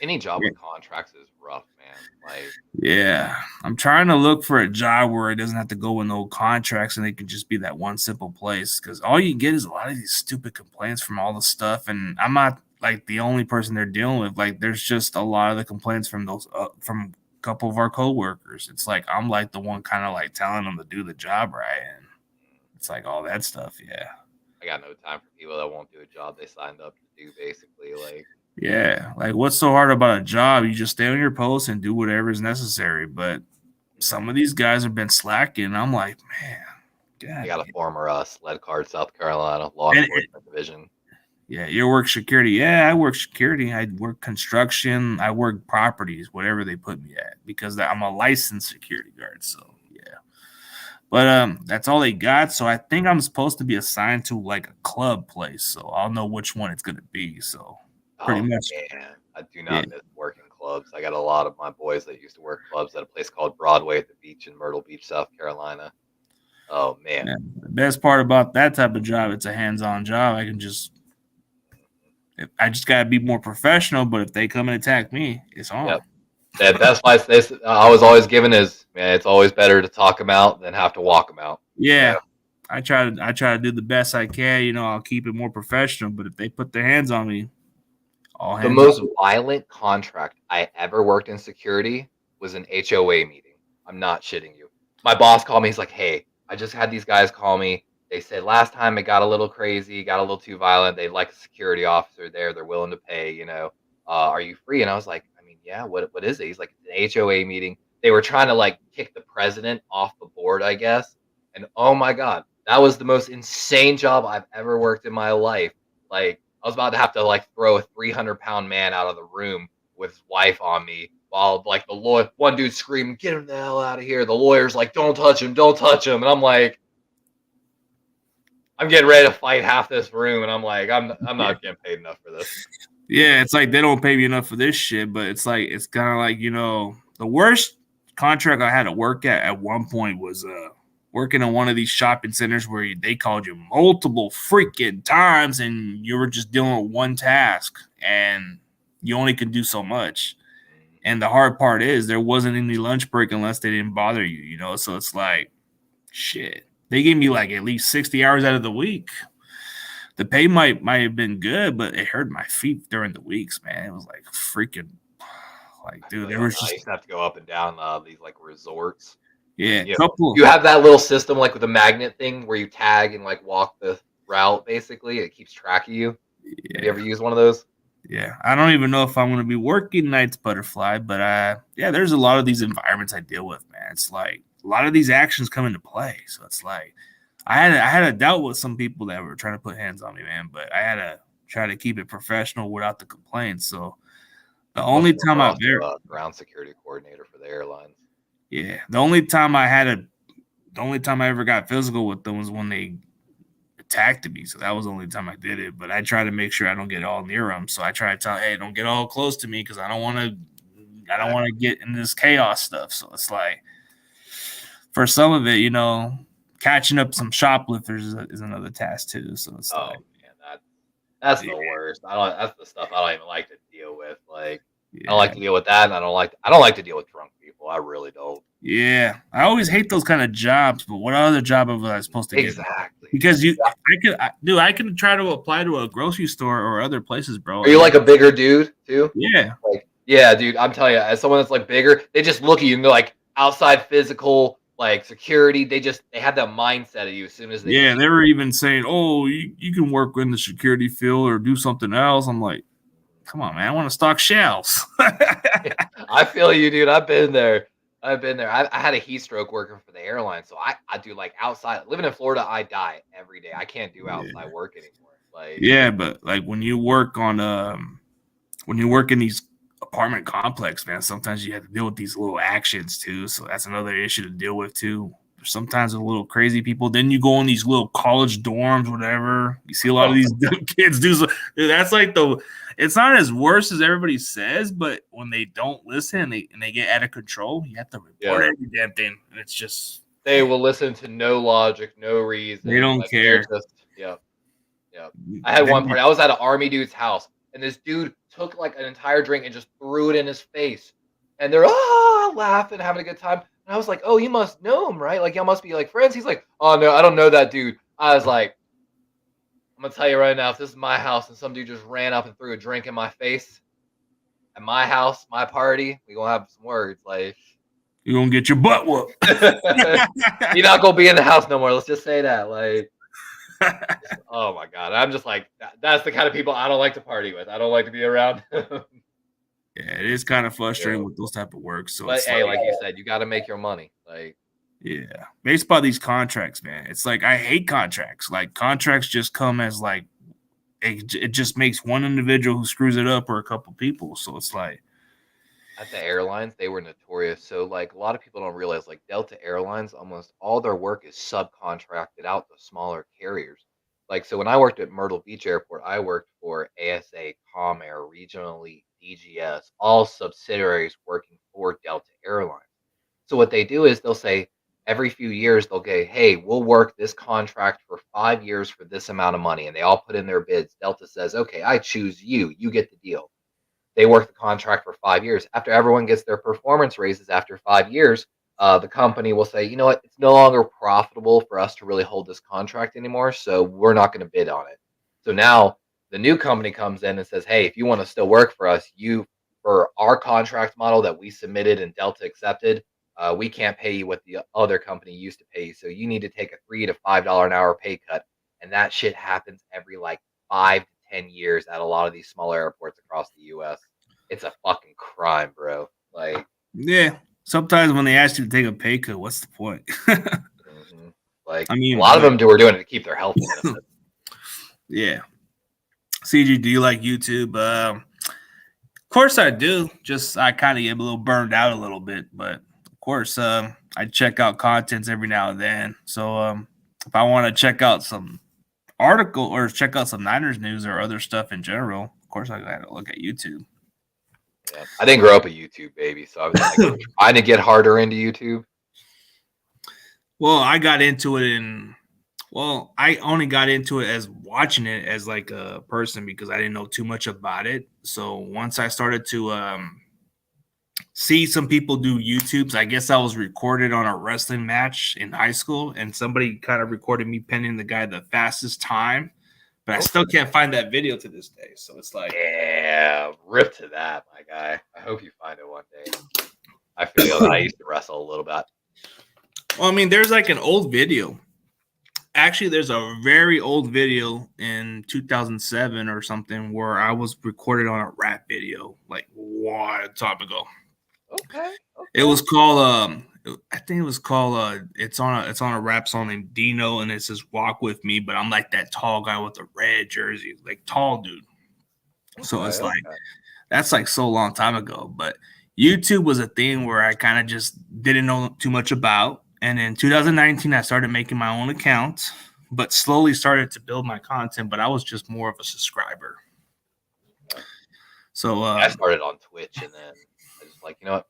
any job with contracts is rough, man. Like, yeah, I'm trying to look for a job where it doesn't have to go with no contracts and it can just be that one simple place. Because all you get is a lot of these stupid complaints from all the stuff, and I'm not like the only person they're dealing with. Like, there's just a lot of the complaints from those from a couple of our coworkers. It's like I'm like the one kind of like telling them to do the job right, and it's like all that stuff. Yeah, I got no time for people that won't do a job they signed up to do. Basically, like. Yeah, like what's so hard about a job? You just stay on your post and do whatever is necessary. But some of these guys have been slacking. I'm like, man, God. I got a former sled card, South Carolina law enforcement division. Yeah, you work security. Yeah, I work security. I work construction. I work properties, whatever they put me at, because I'm a licensed security guard. So yeah, but that's all they got. So I think I'm supposed to be assigned to like a club place. So I'll know which one it's gonna be. So. Pretty much. Man, I do not miss working clubs. I got a lot of my boys that used to work clubs at a place called Broadway at the beach in Myrtle Beach, South Carolina. Oh man. Yeah. The best part about that type of job, it's a hands-on job. I just gotta be more professional. But if they come and attack me, it's on. Yep. That's why I was always given is, man, it's always better to talk them out than have to walk them out. Yeah. I try to do the best I can. I'll keep it more professional. But if they put their hands on me, all The hands most on. violent contract I ever worked in security was an HOA meeting. I'm not shitting you. My boss called me. He's like, "Hey, I just had these guys call me. They said last time it got a little crazy, got a little too violent. They'd like a security officer there. They're willing to pay. Are you free?" And I was like, "I mean, yeah. What is it?" He's like, "It's an HOA meeting. They were trying to like kick the president off the board, I guess." And oh my god, that was the most insane job I've ever worked in my life. Like, I was about to have to like throw a 300-pound man out of the room with his wife on me while like the lawyer, one dude screaming, "Get him the hell out of here!" The lawyer's like, "Don't touch him, don't touch him," and I'm like, I'm getting ready to fight half this room, and I'm like, I'm not getting paid enough for this. Yeah, it's like they don't pay me enough for this shit. But it's kind of like the worst contract I had to work at one point was working in one of these shopping centers where they called you multiple freaking times and you were just dealing with one task and you only could do so much. And the hard part is there wasn't any lunch break unless they didn't bother you, So it's like, shit. They gave me like at least 60 hours out of the week. The pay might have been good, but it hurt my feet during the weeks, man. It was like freaking like, dude, there was I just used to have to go up and down these like resorts. yeah, You couple. you have that little system like with the magnet thing where you tag and like walk the route. Basically, it keeps track of you. Have you Yeah, ever used one of those? yeah. I don't even know if I'm going to be working nights butterfly, but yeah, there's a lot of these environments I deal with, man. It's like a lot of these actions come into play, so it's like I had a doubt with some people that were trying to put hands on me, man, but I had to try to keep it professional without the complaints. So the Most only of them time are I've also ever a ground security coordinator for the airlines. yeah, the only time I ever got physical with them was when they attacked me. So that was the only time I did it. But I try to make sure I don't get all near them. So I try to tell, hey, don't get all close to me because I don't want to get in this chaos stuff. So it's like for some of it, catching up some shoplifters is another task too. So it's Oh like man, that's yeah, the worst. I don't. That's the stuff I don't even like to deal with. Like, I don't yeah. like to deal with that, and I don't like to deal with drunk people. I really don't. Yeah, I always hate those kind of jobs. But what other job was I supposed to get? Exactly. Because I can try to apply to a grocery store or other places, bro. Are you like a bigger dude too? Yeah, Like, yeah, dude. I'm telling you, as someone that's like bigger, they just look at you and they're like outside physical, like security. They have that mindset of you as soon as they yeah. see They were even saying, "Oh, you can work in the security field or do something else." I'm like, come on, man. I want to stock shelves. you. I feel you, dude. I've been there. I had a heat stroke working for the airline, so I do like outside. Living in Florida, I die every day. I can't do outside Yeah, work anymore. Like, yeah. But like when you work in these apartment complex, man, sometimes you have to deal with these little actions too. So that's another issue to deal with too. Sometimes with little crazy people. Then you go in these little college dorms, whatever. You see a lot of these kids do. Dude, that's like it's not as worse as everybody says, but when they don't listen and they get out of control, you have to report yeah, every damn thing. And it's just they will listen to no logic, no they reason. don't Like they're care. just, yeah, yeah. I had one party. I was at an army dude's house, and this dude took like an entire drink and just threw it in his face. And they're laughing, having a good time. And I was like, "Oh, you must know him, right? Like y'all must be like friends." He's like, "Oh no, I don't know that dude." I was like, "I'm gonna tell you right now, if this is my house and some dude just ran up and threw a drink in my face at my house, my party, we gonna have some words. Like, You're gonna get your butt whooped. you're not gonna be in the house no more. Let's just say that." Like, oh my god, I'm just like that's the kind of people I don't like to party with. I don't like to be around. Yeah, it is kind of frustrating Yeah. with those type of work. So But it's hey, like, like you said, you got to make your money. Like, yeah, based by these contracts, man. It's like I hate contracts. Like contracts just come as like it just makes one individual who screws it up or a couple people. So it's like, at the airlines, they were notorious. So, like, a lot of people don't realize, like, Delta Airlines, almost all their work is subcontracted out to smaller carriers. like, so when I worked at Myrtle Beach Airport, I worked for ASA, Comair, Regionally, DGS, all subsidiaries working for Delta Airlines. So what they do is they'll say every few years they'll go, hey, we'll work this contract for 5 years for this amount of money, and they all put in their bids. Delta says, okay, I choose you. You get the deal. They work the contract for 5 years. After everyone gets their performance raises after 5 years, the company will say, you know what, it's no longer profitable for us to really hold this contract anymore, so we're not going to bid on it. So now the new company comes in and says, hey, if you want to still work for us, for our contract model that we submitted and Delta accepted, we can't pay you what the other company used to pay you. So you need to take a $3 to $5 an hour pay cut. And that shit happens every like 5 to 10 years at a lot of these smaller airports across the US. It's a fucking crime, bro. Like, Yeah. Sometimes when they ask you to take a pay cut, what's the point? like, I mean, a lot of them were doing it to keep their health benefits. Yeah. CG, do you like YouTube? Of course I do. Just I kind of get a little burned out a little bit, but of course I check out contents every now and then. So if I want to check out some article or check out some Niners news or other stuff in general, of course I got to look at YouTube. Yeah, I didn't grow up a YouTube baby, so I was like trying to get harder into YouTube. Well, I got into it I only got into it as watching it as like a person because I didn't know too much about it. So once I started to see some people do YouTubes, I guess I was recorded on a wrestling match in high school, and somebody kind of recorded me pinning the guy the fastest time. But I still can't find that video to this day. So it's like, yeah, rip to that, my guy. I hope you find it one day. I feel that I used to wrestle a little bit. Well, I mean, there's like an old video. Actually, there's a very old video in 2007 or something where I was recorded on a rap video, like a time ago. Okay. It was called I think it was called it's on a rap song named Dino, and it says "Walk with Me," but I'm like that tall guy with the red jersey, like tall dude. So it's like that's like so long time ago. But YouTube was a thing where I kind of just didn't know too much about. And in 2019, I started making my own account, but slowly started to build my content. But I was just more of a subscriber. So I started on Twitch, and then I was like, you know what,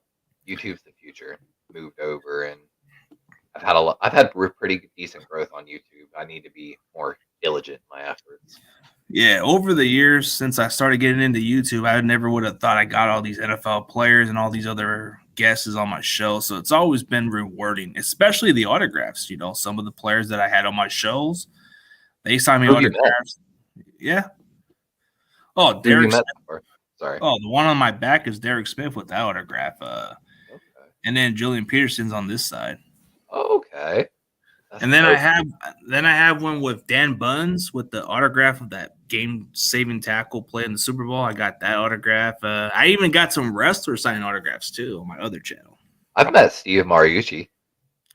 YouTube's the future. Moved over, and I've had pretty decent growth on YouTube. I need to be more diligent in my efforts. Yeah, over the years since I started getting into YouTube, I never would have thought I got all these NFL players and all these other guests on my show. So it's always been rewarding, especially the autographs. You know, some of the players that I had on my shows, they signed me autographs. Yeah. Oh, Derek Smith. Sorry. Oh, the one on my back is Derek Smith with that autograph. And then Julian Peterson's on this side. Okay. And then I have one with Dan Buns with the autograph of that game-saving tackle play in the Super Bowl. I got that autograph. I even got some wrestlers signing autographs too on my other channel. I've met Steve Mariucci.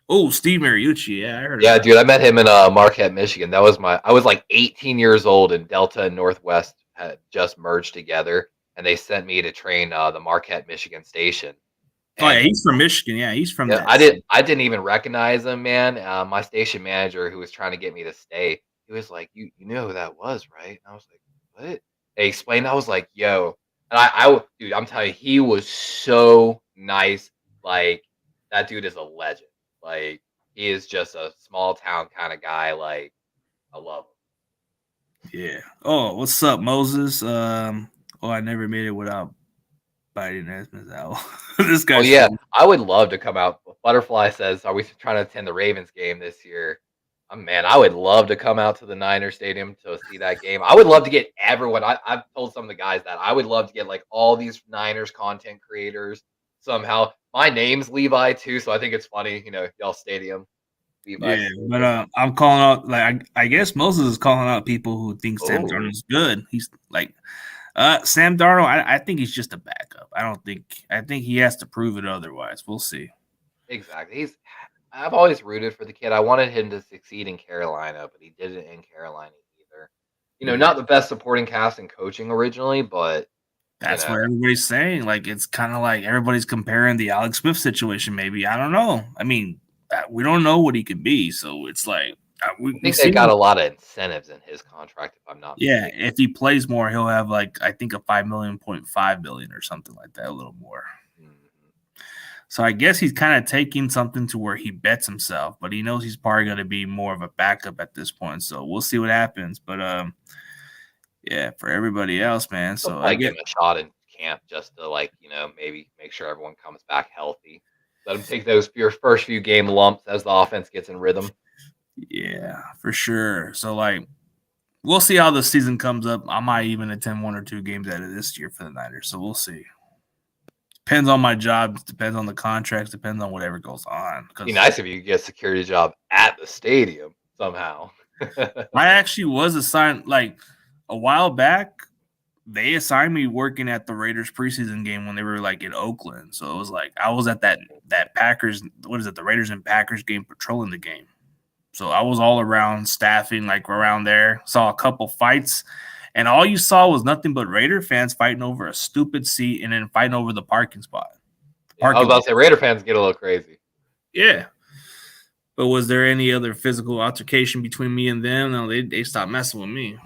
Oh, Steve Mariucci, yeah, I heard. Yeah, dude, I met him in Marquette, Michigan. I was like 18 years old, and Delta and Northwest had just merged together, and they sent me to train the Marquette, Michigan station. Oh, yeah, he's from Michigan. Yeah, he's from that. I didn't even recognize him, man. My station manager, who was trying to get me to stay, he was like, "You know who that was, right?" And I was like, "What?" They explained. I was like, "Yo," and dude, I'm telling you, he was so nice. Like, that dude is a legend. Like, he is just a small town kind of guy. Like, I love him. Yeah. Oh, what's up, Moses? I never made it without biting Esmond's owl. This guy. Oh yeah, I would love to come out. Butterfly says, "Are we trying to attend the Ravens game this year?" Man, I would love to come out to the Niner Stadium to see that game. I would love to get everyone. I've told some of the guys that I would love to get like all these Niners content creators somehow. My name's Levi too, so I think it's funny, y'all stadium. Levi. Yeah, but I'm calling out, like, I guess Moses is calling out people who think Sam Darnold's good. He's like, Sam Darnold, I think he's just a backup. I think he has to prove it otherwise. We'll see. Exactly. I've always rooted for the kid. I wanted him to succeed in Carolina, but he didn't in Carolina either. Not the best supporting cast and coaching originally, but that's what everybody's saying. Like, it's kind of like everybody's comparing the Alex Smith situation. Maybe, I don't know. I mean, we don't know what he could be, so it's like I think they've got a lot of incentives in his contract, if I'm not Yeah, mistaken. if he plays more, he'll have like I think a $5.5 million or something like that, a little more. Mhm. So I guess he's kind of taking something to where he bets himself, but he knows he's probably going to be more of a backup at this point. So we'll see what happens. But yeah, for everybody else, man. They'll So I probably get give him a shot in camp just to, like, maybe make sure everyone comes back healthy. Let him take those first few game lumps as the offense gets in rhythm. yeah, for sure. So like we'll see how the season comes up. I might even attend 1 or 2 games out of this year for the Niners. So we'll see. Depends on my job. Depends on the contracts. Depends on whatever goes on. It'd be Because nice if you could get a security job at the stadium somehow. I actually was assigned like a while back. They assigned me working at the Raiders preseason game when they were like in Oakland. So it was like I was at that Packers, what is it, the Raiders and Packers game, patrolling the game. So I was all around staffing, like around there. Saw a couple fights, and all you saw was nothing but Raider fans fighting over a stupid seat and then fighting over the parking spot. Yeah, I was about to say Raider fans get a little crazy. Yeah. But was there any other physical altercation between me and them? No, they stopped messing with me.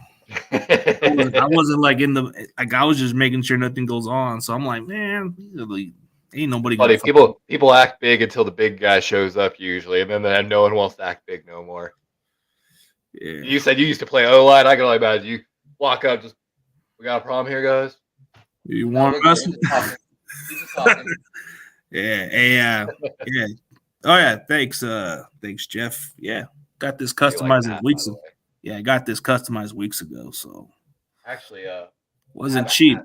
I wasn't like in the like I was just making sure nothing goes on. So I'm like, man, ain't nobody gonna Buddy, people act big until the big guy shows up usually, and then no one wants to act big no more. Yeah. You said you used to play O-line. I can only imagine you walk up, just, we got a problem here, guys. You No, want we're good. us? He's just talking. Yeah. Hey, yeah. Oh yeah. Thanks, Jeff. Yeah. Got this customized weeks ago. Yeah, I got this customized weeks ago. So actually, wasn't cheap.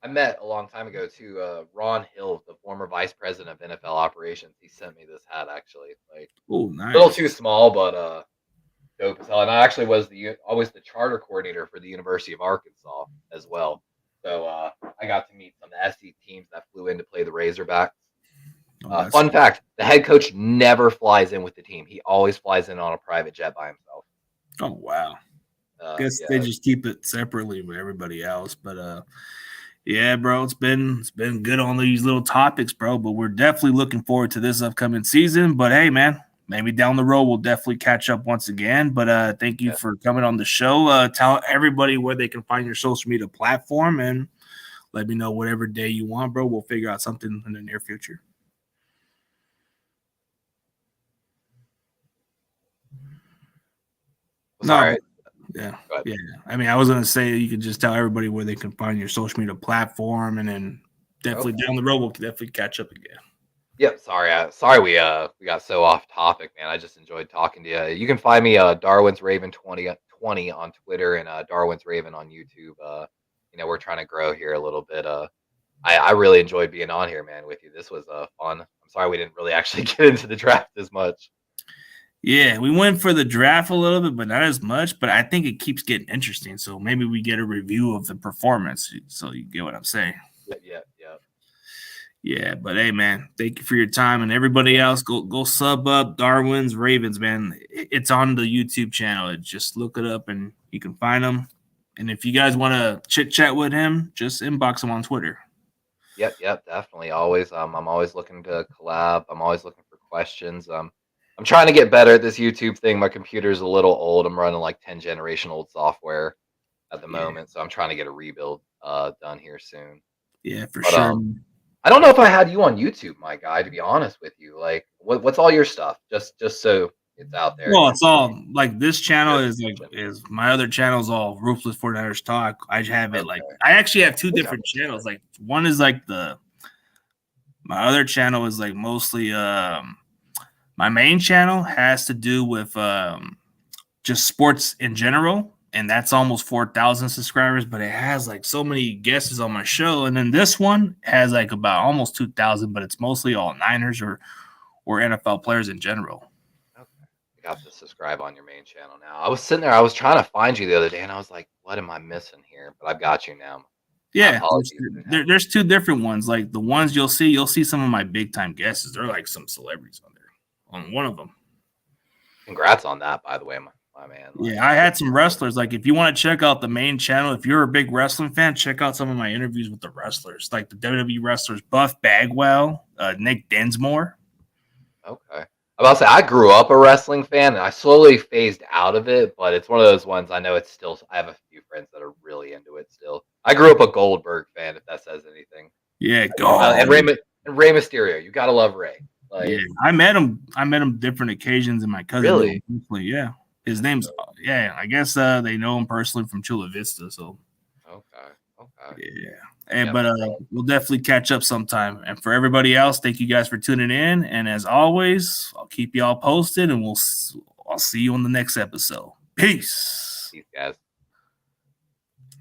I met a long time ago too. Ron Hill, the former vice president of NFL operations. He sent me this hat actually. Like, oh, nice. A little too small, but dope as hell. And I actually was always the charter coordinator for the University of Arkansas as well. So I got to meet some of the SC teams that flew in to play the Razorbacks. Fun fact: the head coach never flies in with the team. He always flies in on a private jet by himself. Oh wow! Guess they just keep it separately with everybody else. But yeah, bro, it's been good on these little topics, bro. But we're definitely looking forward to this upcoming season. But hey, man, maybe down the road we'll definitely catch up once again. But thank you for coming on the show. Tell everybody where they can find your social media platform, and let me know whatever day you want, bro. We'll figure out something in the near future. Sorry. Yeah. I mean, I was gonna say you could just tell everybody where they can find your social media platform, and then definitely down the road we'll definitely catch up again. Yep. Sorry we got so off topic, man. I just enjoyed talking to you. You can find me DarwinsRaven 20 on Twitter and DarwinsRaven on YouTube. We're trying to grow here a little bit. I really enjoyed being on here, man, with you. This was fun. I'm sorry we didn't really actually get into the draft as much. Yeah, we went for the draft a little bit, but not as much. But I think it keeps getting interesting. So maybe we get a review of the performance. So you get what I'm saying. Yeah. Yeah, but hey, man, thank you for your time, and everybody else, go sub up Darwin's Ravens, man. It's on the YouTube channel. Just look it up, and you can find them. And if you guys want to chit chat with him, just inbox him on Twitter. Yep, definitely. Always. I'm always looking to collab. I'm always looking for questions. I'm trying to get better at this YouTube thing. My computer's a little old. I'm running like 10 generation old software at the moment, so I'm trying to get a rebuild done here soon. Yeah, for sure. I don't know if I had you on YouTube, my guy, to be honest with you. Like, what's all your stuff? Just so it's out there. Well, it's all like this channel is my other channel is all Ruthless 49ers Talk. I have it like I actually have two different channels. Like one is like my other channel is like mostly my main channel has to do with just sports in general. And that's almost 4,000 subscribers, but it has like so many guests on my show. And then this one has like about almost 2,000, but it's mostly all Niners or NFL players in general. Okay. I got to subscribe on your main channel now. I was sitting there, I was trying to find you the other day, and I was like, what am I missing here? But I've got you now. Yeah, there's two different ones. Like the ones you'll see some of my big time guests. They're like some celebrities on there. On one of them. Congrats on that, by the way, my man. Yeah, I had some wrestlers. Like, if you want to check out the main channel, if you're a big wrestling fan, check out some of my interviews with the wrestlers, like the WWE wrestlers Buff Bagwell, Nick Dinsmore. Okay. I'm about to say I grew up a wrestling fan and I slowly phased out of it, but it's one of those ones I know it's still. I have a few friends that are really into it still. I grew up a Goldberg fan, if that says anything. Yeah, And Rey Mysterio. You gotta love Rey. Like, yeah, I met him different occasions, and my cousin knew Really? him personally. Yeah, his name's I guess they know him personally from Chula Vista. So okay. yeah, and Yeah, but we'll definitely catch up sometime. And for everybody else, thank you guys for tuning in. And as always, I'll keep y'all posted, and I'll see you on the next episode. Peace. these guys.